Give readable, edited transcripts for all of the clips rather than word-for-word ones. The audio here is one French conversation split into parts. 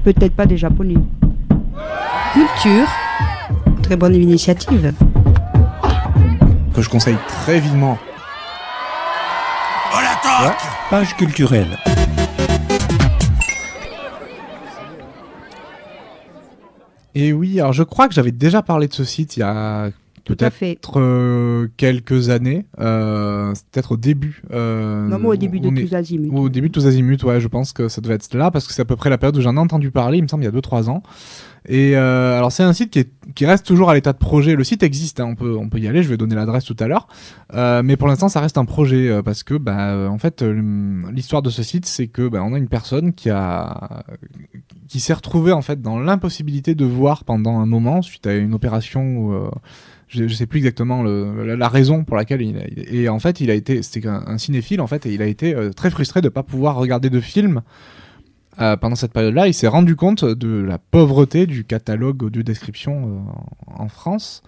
peut-être pas des Japonais. Culture. Très bonne initiative. Que je conseille très vivement. Oh la toque! Page culturelle. Et oui, alors je crois que j'avais déjà parlé de ce site il y a peut-être quelques années. C'est peut-être au début. Non, moi, au début de Tous Azimuts. Au début de Tous Azimuts, ouais, je pense que ça devait être là, parce que c'est à peu près la période où j'en ai entendu parler, il me semble, il y a 2-3 ans. Et alors c'est un site qui reste toujours à l'état de projet. Le site existe, hein, on peut y aller, je vais donner l'adresse tout à l'heure. Mais pour l'instant ça reste un projet parce que en fait l'histoire de ce site, c'est que on a une personne qui s'est retrouvée en fait dans l'impossibilité de voir pendant un moment suite à une opération où, je sais plus exactement la raison pour laquelle et en fait c'était un cinéphile en fait, et il a été très frustré de pas pouvoir regarder de films. Pendant cette période-là, il s'est rendu compte de la pauvreté du catalogue audio-description en France.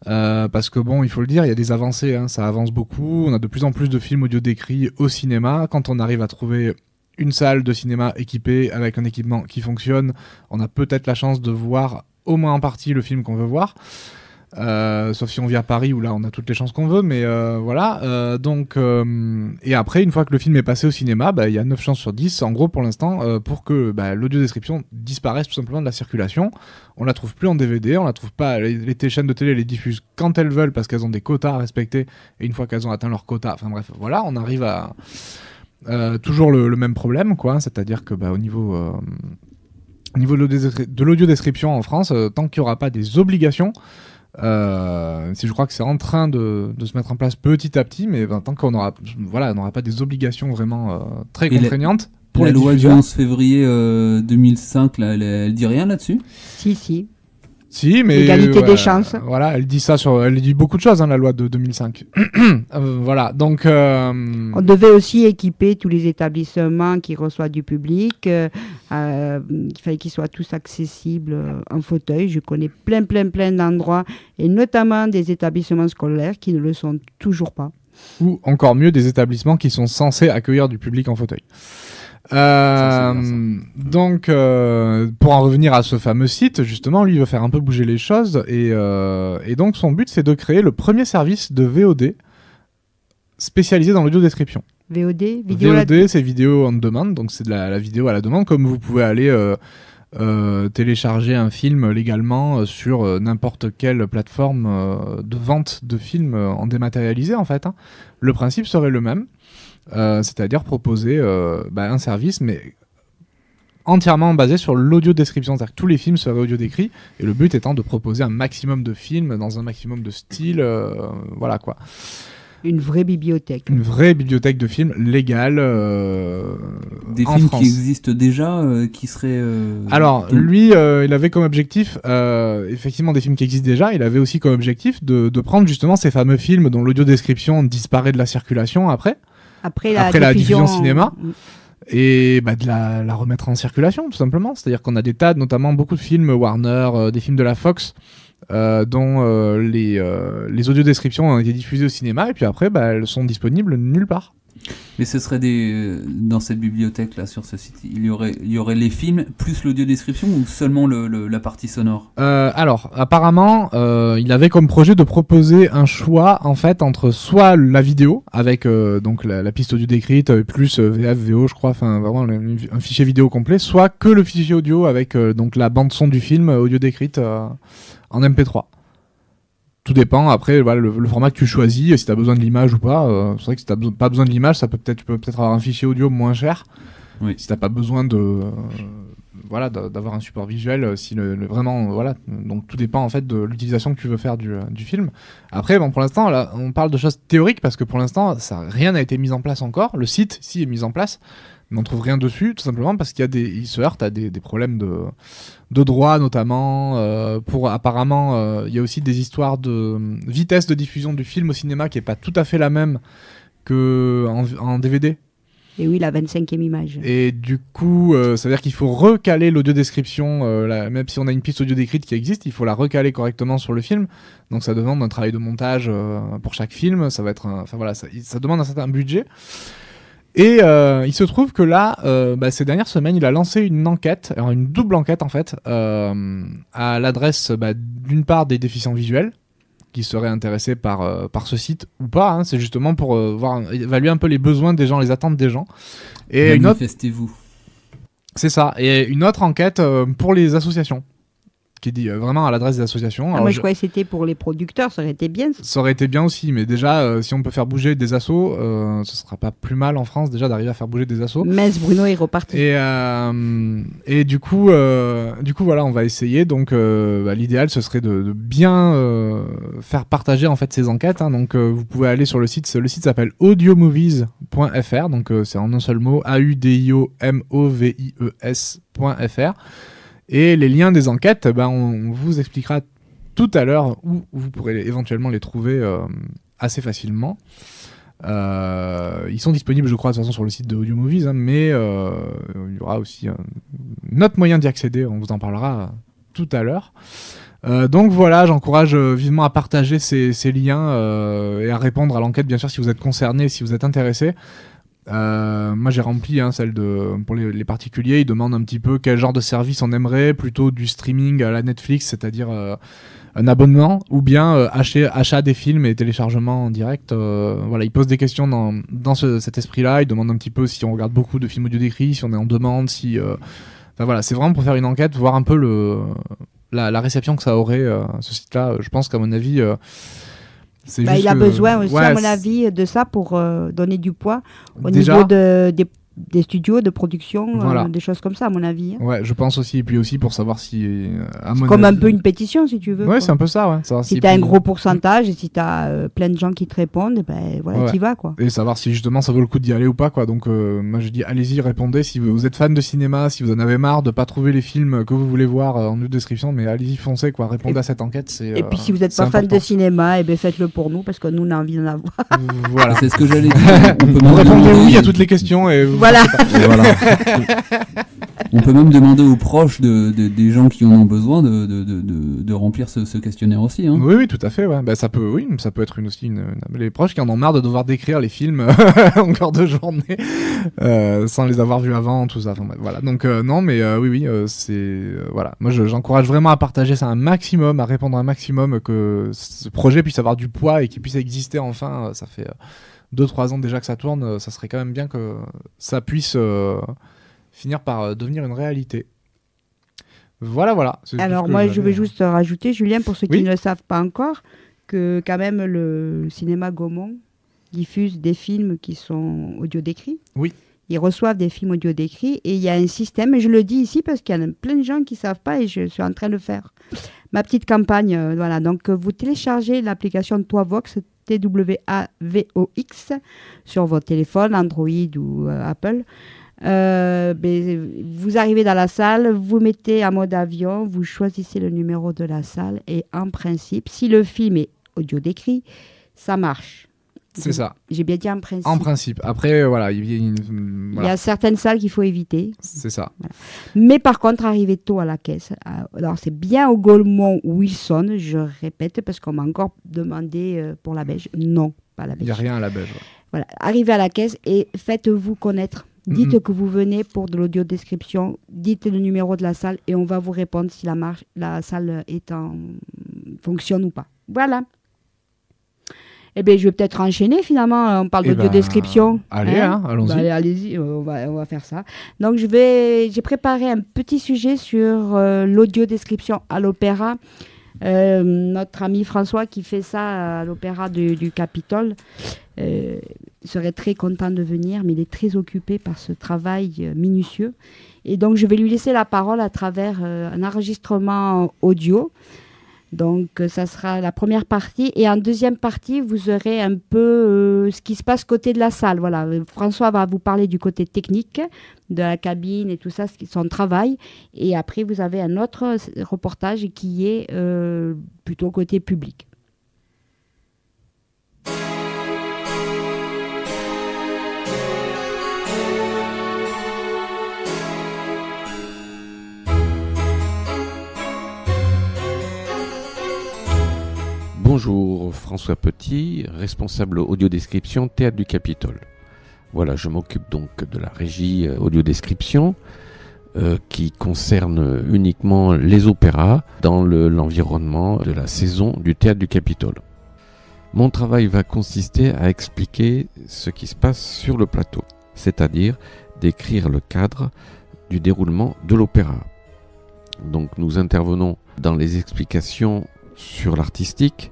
Parce que il faut le dire, il y a des avancées, hein, ça avance beaucoup. On a de plus en plus de films audio décrits au cinéma. Quand on arrive à trouver une salle de cinéma équipée avec un équipement qui fonctionne, on a peut-être la chance de voir au moins en partie le film qu'on veut voir. Sauf si on vit à Paris où là on a toutes les chances qu'on veut, mais voilà. Et après, une fois que le film est passé au cinéma, il y a 9 chances sur 10 en gros pour l'instant pour que l'audio-description disparaisse tout simplement de la circulation. On la trouve plus en DVD, on la trouve pas. Les chaînes de télé les diffusent quand elles veulent parce qu'elles ont des quotas à respecter, et une fois qu'elles ont atteint leurs quotas, enfin bref, voilà, on arrive à toujours le même problème, quoi. C'est-à-dire que au niveau de l'audio-description en France, tant qu'il n'y aura pas des obligations, si je crois que c'est en train de se mettre en place petit à petit, mais tant qu'on n'aura pas des obligations vraiment très contraignantes pour la les loi du diffuseurs. 11 février 2005, là, elle dit rien là-dessus? Si, mais l'égalité des chances. Voilà, elle dit beaucoup de choses, hein, la loi de 2005. Voilà, donc on devait aussi équiper tous les établissements qui reçoivent du public. Il fallait qu'ils soient tous accessibles en fauteuil. Je connais plein d'endroits, et notamment des établissements scolaires qui ne le sont toujours pas. Ou encore mieux, des établissements qui sont censés accueillir du public en fauteuil. Donc, pour en revenir à ce fameux site, justement, lui il veut faire un peu bouger les choses, et donc son but c'est de créer le premier service de VOD spécialisé dans l'audio-description. VOD, c'est vidéo on demand, donc c'est de la vidéo à la demande, comme vous pouvez aller télécharger un film légalement sur n'importe quelle plateforme de vente de films en dématérialisé en fait, hein. Le principe serait le même. C'est-à-dire proposer un service, mais entièrement basé sur l'audio-description. C'est-à-dire que tous les films seraient audio-décrits, et le but étant de proposer un maximum de films dans un maximum de styles. Voilà quoi. Une vraie bibliothèque. Une vraie bibliothèque de films légale. Des en films France. qui existent déjà, qui seraient... Alors, lui, il avait comme objectif, effectivement, des films qui existent déjà. Il avait aussi comme objectif de prendre justement ces fameux films dont l'audio-description disparaît de la circulation après la diffusion cinéma, et de la remettre en circulation tout simplement. C'est-à-dire qu'on a des tas, notamment beaucoup de films Warner, des films de la Fox, dont les audiodescriptions ont été diffusées au cinéma, et puis après elles sont disponibles nulle part. Mais ce serait dans cette bibliothèque là, sur ce site, il y aurait les films plus l'audio-description, ou seulement la partie sonore? Alors apparemment il avait comme projet de proposer un choix en fait entre soit la vidéo avec donc la piste audio décrite plus VF, VO je crois, enfin vraiment un fichier vidéo complet, soit que le fichier audio avec donc la bande son du film audio décrite en MP3. Tout dépend après, voilà, le format que tu choisis, si tu as besoin de l'image ou pas. C'est vrai que si tu n'as pas besoin de l'image, tu peux peut-être avoir un fichier audio moins cher. Oui. Si tu n'as pas besoin d'avoir un support visuel, si vraiment, voilà. Donc tout dépend en fait de l'utilisation que tu veux faire du film. Après, pour l'instant, là, on parle de choses théoriques parce que pour l'instant, rien n'a été mis en place encore. Le site, si, est mis en place, mais on trouve rien dessus, tout simplement parce qu'il se heurte à des problèmes de droit, notamment. Apparemment, il y a aussi des histoires de vitesse de diffusion du film au cinéma qui est pas tout à fait la même qu'en DVD. Et oui, la 25e image. Et du coup, ça veut dire qu'il faut recaler l'audio-description, même si on a une piste audio décrite qui existe, il faut la recaler correctement sur le film. Donc ça demande un travail de montage pour chaque film. Ça va être, ça demande un certain budget. Et il se trouve que là, ces dernières semaines, il a lancé une enquête, alors une double enquête en fait, à l'adresse d'une part des déficients visuels qui seraient intéressés par ce site ou pas. Hein, c'est justement pour évaluer un peu les besoins des gens, les attentes des gens. Et une autre, Manifestez-vous. c'est ça. Et une autre enquête pour les associations, qui dit vraiment à l'adresse des associations. Ah, Alors, moi, je croyais que c'était pour les producteurs, ça aurait été bien. ça aurait été bien aussi, mais déjà, si on peut faire bouger des assos, ce sera pas plus mal en France déjà d'arriver à faire bouger des assos. Mince, Bruno est reparti. Et du coup, voilà, on va essayer. Donc, l'idéal, ce serait de bien faire partager en fait ces enquêtes. Hein. Donc, vous pouvez aller sur le site. Le site s'appelle audiomovies.fr. Donc, c'est en un seul mot, AUDIOMOVIES.fr. Et les liens des enquêtes, on vous expliquera tout à l'heure où vous pourrez éventuellement les trouver assez facilement. Ils sont disponibles, je crois, de toute façon sur le site de Audio Movies, hein, mais il y aura aussi un autre moyen d'y accéder, on vous en parlera tout à l'heure. Donc voilà, j'encourage vivement à partager ces liens et à répondre à l'enquête, bien sûr, si vous êtes concerné, si vous êtes intéressé. Moi j'ai rempli celle pour les particuliers. Ils demandent un petit peu quel genre de service on aimerait, plutôt du streaming à la Netflix, c'est-à-dire un abonnement, ou bien achat des films et téléchargement en direct. Voilà, ils posent des questions dans cet esprit-là. Ils demandent un petit peu si on regarde beaucoup de films audio décrits, si on est en demande, si voilà, c'est vraiment pour faire une enquête, voir un peu la réception que ça aurait ce site-là. Je pense qu'à mon avis il a besoin aussi, à mon avis, de ça pour donner du poids au niveau des studios de production, voilà. Des choses comme ça, à mon avis. Hein. Ouais, je pense aussi. Et puis aussi pour savoir si... c'est comme un peu une pétition, si tu veux. Ouais, c'est un peu ça, ouais. Savoir si tu as un gros pourcentage et si tu as plein de gens qui te répondent, voilà, t'y vas, quoi. Et savoir si justement ça vaut le coup d'y aller ou pas, quoi. Donc moi je dis, allez-y, répondez. Si vous êtes fan de cinéma, si vous en avez marre de pas trouver les films que vous voulez voir en description, mais allez-y, foncez, quoi. Répondez à cette enquête. Et puis si vous n'êtes pas fan de cinéma, faites-le pour nous, parce que nous on a envie d'en avoir. Voilà. C'est ce que j'allais dire. Vous répondez oui à toutes les questions et voilà. On peut même demander aux proches des gens qui en ont besoin de remplir ce questionnaire aussi. Hein. Oui, tout à fait. Ouais. Ça peut être les proches qui en ont marre de devoir décrire les films encore de journée sans les avoir vus avant, tout ça. Enfin, voilà. Donc non, mais c'est voilà. Moi, j'encourage vraiment à partager ça un maximum, à répondre un maximum, que ce projet puisse avoir du poids et qu'il puisse exister enfin. Ça fait 2-3 ans déjà que ça tourne, ça serait quand même bien que ça puisse finir par devenir une réalité. Voilà. Alors moi je vais juste rajouter, Julien, pour ceux qui ne le savent pas encore, que quand même le cinéma Gaumont diffuse des films qui sont audio décrits. Oui. Ils reçoivent des films audio décrits et il y a un système, et je le dis ici parce qu'il y a plein de gens qui ne savent pas et je suis en train de faire ma petite campagne. Voilà. Donc vous téléchargez l'application de Toavox, TWAVOX, sur votre téléphone, Android ou Apple. Vous arrivez dans la salle, vous mettez en mode avion, vous choisissez le numéro de la salle et en principe, si le film est audio décrit, ça marche. C'est ça. J'ai bien dit en principe. En principe. Après, voilà, il y a certaines salles qu'il faut éviter. C'est ça. Voilà. Mais par contre, arriver tôt à la caisse. Alors, c'est bien au Gaumont Wilson, je répète, parce qu'on m'a encore demandé pour la Belge. Non, pas la Belge. Il n'y a rien à la Belge. Ouais. Voilà. Arrivez à la caisse et faites-vous connaître. Dites que vous venez pour de l'audio description. Dites le numéro de la salle et on va vous répondre si la salle fonctionne ou pas. Voilà. Eh bien, je vais peut-être enchaîner finalement. On parle d'audio description. Allez, allons-y. Allez-y, on va faire ça. Donc, j'ai préparé un petit sujet sur l'audio description à l'opéra. Notre ami François qui fait ça à l'opéra du Capitole serait très content de venir, mais il est très occupé par ce travail minutieux. Et donc, je vais lui laisser la parole à travers un enregistrement audio. Donc, ça sera la première partie. Et en deuxième partie, vous aurez un peu ce qui se passe côté de la salle. Voilà. François va vous parler du côté technique, de la cabine et tout ça, son travail. Et après, vous avez un autre reportage qui est plutôt côté public. Bonjour, François Petit, responsable audio-description Théâtre du Capitole. Voilà, je m'occupe donc de la régie audio-description qui concerne uniquement les opéras dans l'environnement de la saison du Théâtre du Capitole. Mon travail va consister à expliquer ce qui se passe sur le plateau, c'est-à-dire décrire le cadre du déroulement de l'opéra. Donc nous intervenons dans les explications sur l'artistique,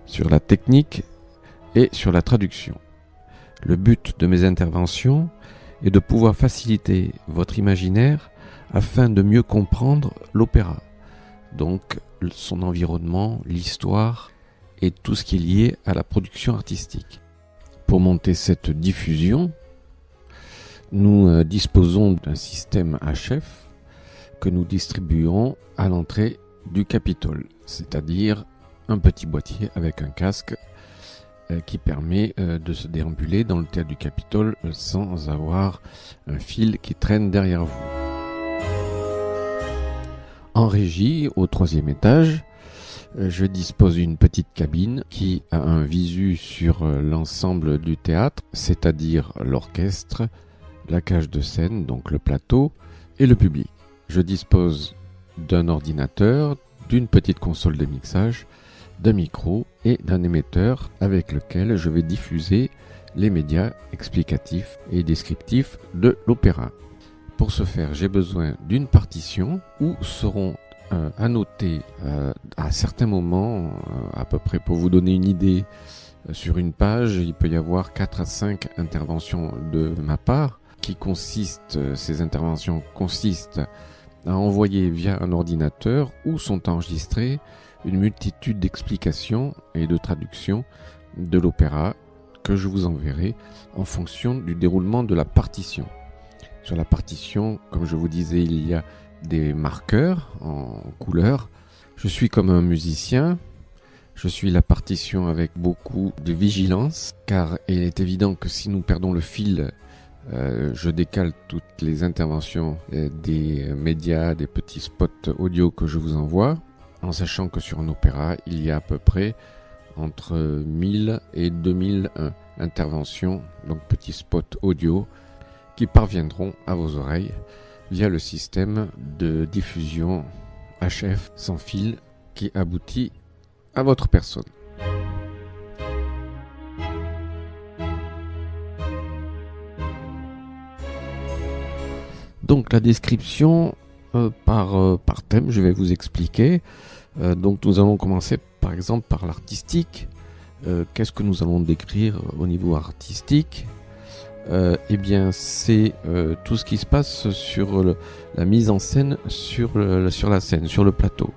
sur la technique et sur la traduction. Le but de mes interventions est de pouvoir faciliter votre imaginaire afin de mieux comprendre l'opéra, donc son environnement, l'histoire et tout ce qui est lié à la production artistique. Pour monter cette diffusion, nous disposons d'un système HF que nous distribuons à l'entrée du Capitole, c'est-à-dire un petit boîtier avec un casque qui permet de se déambuler dans le Théâtre du Capitole sans avoir un fil qui traîne derrière vous. En régie, au 3e étage, je dispose d'une petite cabine qui a un visu sur l'ensemble du théâtre, c'est-à-dire l'orchestre, la cage de scène, donc le plateau, et le public. Je dispose d'un ordinateur, d'une petite console de mixage, d'un micro et d'un émetteur avec lequel je vais diffuser les médias explicatifs et descriptifs de l'opéra. Pour ce faire, j'ai besoin d'une partition où seront annotés à certains moments, à peu près pour vous donner une idée, sur une page, il peut y avoir 4 à 5 interventions de ma part ces interventions consistent à envoyer via un ordinateur où sont enregistrées une multitude d'explications et de traductions de l'opéra que je vous enverrai en fonction du déroulement de la partition. Sur la partition, comme je vous disais, il y a des marqueurs en couleur. Je suis comme un musicien, je suis la partition avec beaucoup de vigilance, car il est évident que si nous perdons le fil, je décale toutes les interventions des médias, des petits spots audio que je vous envoie, en sachant que sur un opéra, il y a à peu près entre 1000 et 2000 interventions, donc petits spots audio, qui parviendront à vos oreilles via le système de diffusion HF sans fil qui aboutit à votre personne. Donc la description par thème, je vais vous expliquer. Donc nous allons commencer par exemple par l'artistique. Qu'est-ce que nous allons décrire au niveau artistique ? Eh bien c'est tout ce qui se passe sur la mise en scène sur la scène, sur le plateau.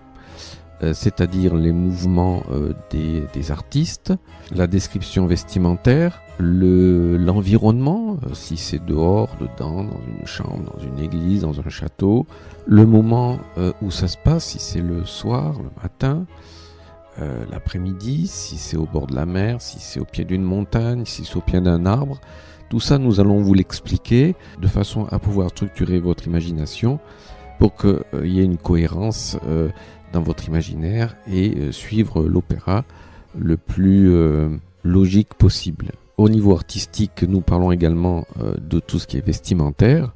C'est-à-dire les mouvements des artistes, la description vestimentaire, l'environnement, si c'est dehors, dedans, dans une chambre, dans une église, dans un château, le moment où ça se passe, si c'est le soir, le matin, l'après-midi, si c'est au bord de la mer, si c'est au pied d'une montagne, si c'est au pied d'un arbre. Tout ça, nous allons vous l'expliquer de façon à pouvoir structurer votre imagination pour qu'il y ait une cohérence dans votre imaginaire et suivre l'opéra le plus logique possible. Au niveau artistique, nous parlons également de tout ce qui est vestimentaire.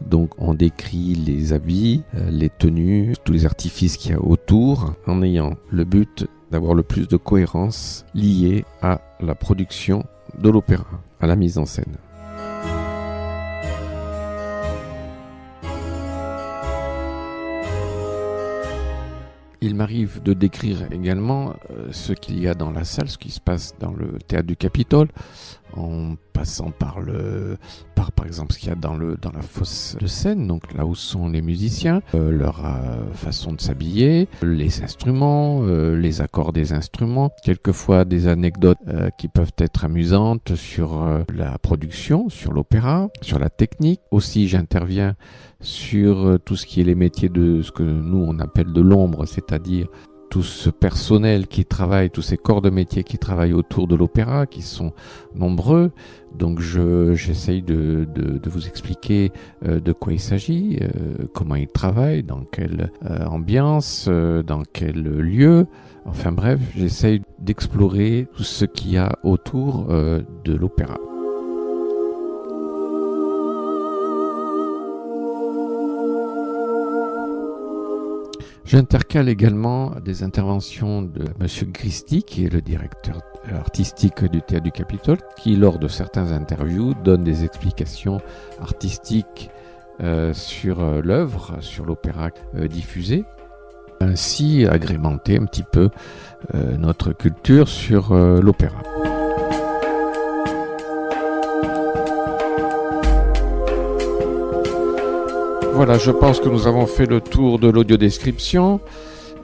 Donc on décrit les habits, les tenues, tous les artifices qu'il y a autour, en ayant le but d'avoir le plus de cohérence liée à la production de l'opéra, à la mise en scène. Il m'arrive de décrire également ce qu'il y a dans la salle, ce qui se passe dans le Théâtre du Capitole, en passant par exemple ce qu'il y a dans la fosse de scène, donc là où sont les musiciens, leur façon de s'habiller, les instruments, les accords des instruments, quelquefois des anecdotes qui peuvent être amusantes sur la production, sur l'opéra, sur la technique. Aussi j'interviens sur tout ce qui est les métiers de ce que nous on appelle de l'ombre, c'est-à-dire tout ce personnel qui travaille, tous ces corps de métier qui travaillent autour de l'opéra, qui sont nombreux. Donc j'essaye de vous expliquer de quoi il s'agit, comment ils travaillent, dans quelle ambiance, dans quel lieu. Enfin bref, j'essaye d'explorer tout ce qu'il y a autour de l'opéra. J'intercale également des interventions de Monsieur Christie, qui est le directeur artistique du Théâtre du Capitole, qui, lors de certaines interviews, donne des explications artistiques sur l'œuvre, sur l'opéra diffusé. Ainsi agrémenter un petit peu notre culture sur l'opéra. Voilà, je pense que nous avons fait le tour de l'audiodescription.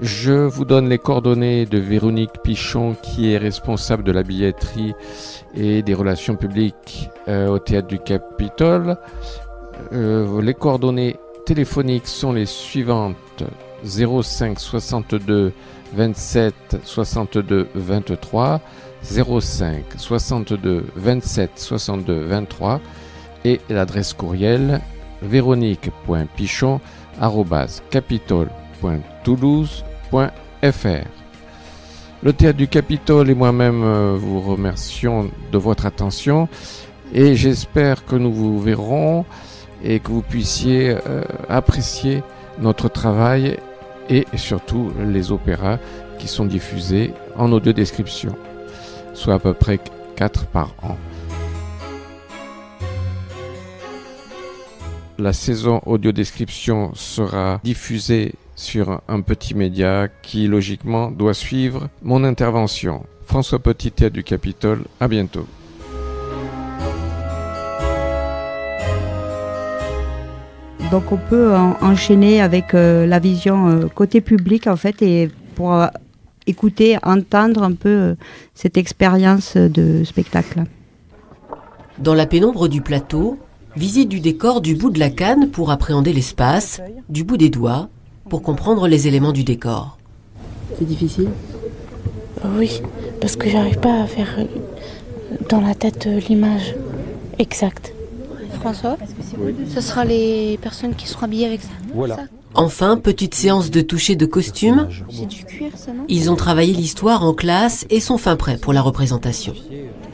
Je vous donne les coordonnées de Véronique Pichon, qui est responsable de la billetterie et des relations publiques au Théâtre du Capitole. Les coordonnées téléphoniques sont les suivantes: 05 62 27 62 23, 05 62 27 62 23 et l'adresse courriel véronique.pichon@capitole.toulouse.fr. Le Théâtre du Capitole et moi-même vous remercions de votre attention et j'espère que nous vous verrons et que vous puissiez apprécier notre travail et surtout les opéras qui sont diffusés en audiodescription, soit à peu près 4 par an. La saison audiodescription sera diffusée sur un petit média qui logiquement doit suivre mon intervention. François Petit, Théâtre du Capitole, à bientôt. Donc on peut enchaîner avec la vision côté public en fait, et pour écouter, entendre un peu cette expérience de spectacle. Dans la pénombre du plateau, visite du décor du bout de la canne pour appréhender l'espace, du bout des doigts pour comprendre les éléments du décor. C'est difficile? Oui, parce que j'arrive pas à faire dans la tête l'image exacte. François, ce sera les personnes qui seront habillées avec ça. Voilà. Enfin, petite séance de toucher de costumes. C'est du cuir, ça, non? Ils ont travaillé l'histoire en classe et sont fin prêts pour la représentation.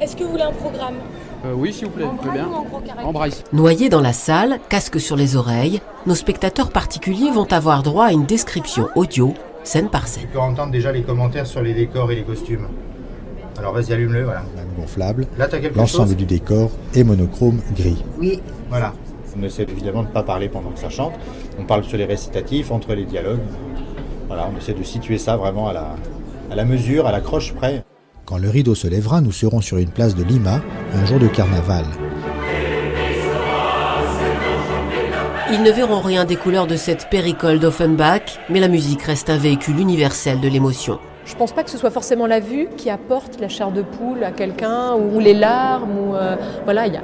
Est-ce que vous voulez un programme? Oui, s'il vous plaît, très bien. En braille. Noyés dans la salle, casque sur les oreilles, nos spectateurs particuliers vont avoir droit à une description audio, scène par scène. On peut entendre déjà les commentaires sur les décors et les costumes. Alors vas-y, allume-le, voilà. Gonflable. Là, t'as quelque L'ensemble chose du décor est monochrome gris. Oui. Voilà. On essaie évidemment de ne pas parler pendant que ça chante. On parle sur les récitatifs, entre les dialogues. Voilà, on essaie de situer ça vraiment à la mesure, à la croche près. Quand le rideau se lèvera, nous serons sur une place de Lima, un jour de carnaval. Ils ne verront rien des couleurs de cette péricole d'Offenbach, mais la musique reste un véhicule universel de l'émotion. Je pense pas que ce soit forcément la vue qui apporte la chair de poule à quelqu'un, ou les larmes, ou voilà, il y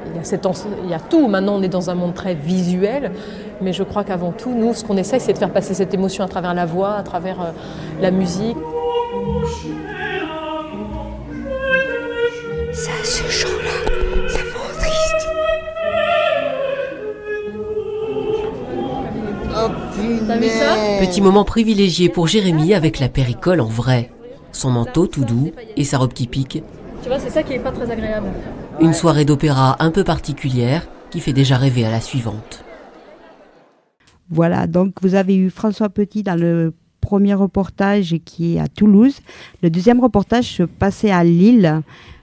a tout. Maintenant, on est dans un monde très visuel, mais je crois qu'avant tout, nous, ce qu'on essaye, c'est de faire passer cette émotion à travers la voix, à travers la musique. Ça, ce chant-là, ça me rend triste. T'as vu ça? Petit moment privilégié pour Jérémy avec la péricole en vrai. Son manteau tout doux et sa robe qui pique. Tu vois, c'est ça qui est pas très agréable. Une soirée d'opéra un peu particulière qui fait déjà rêver à la suivante. Voilà, donc vous avez eu François Petit dans le premier reportage qui est à Toulouse. Le deuxième reportage se passait à Lille.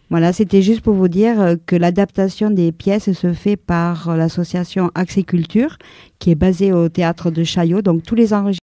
Voilà, c'était juste pour vous dire que l'adaptation des pièces se fait par l'association Accès Culture, qui est basée au théâtre de Chaillot. Donc tous les enregistrements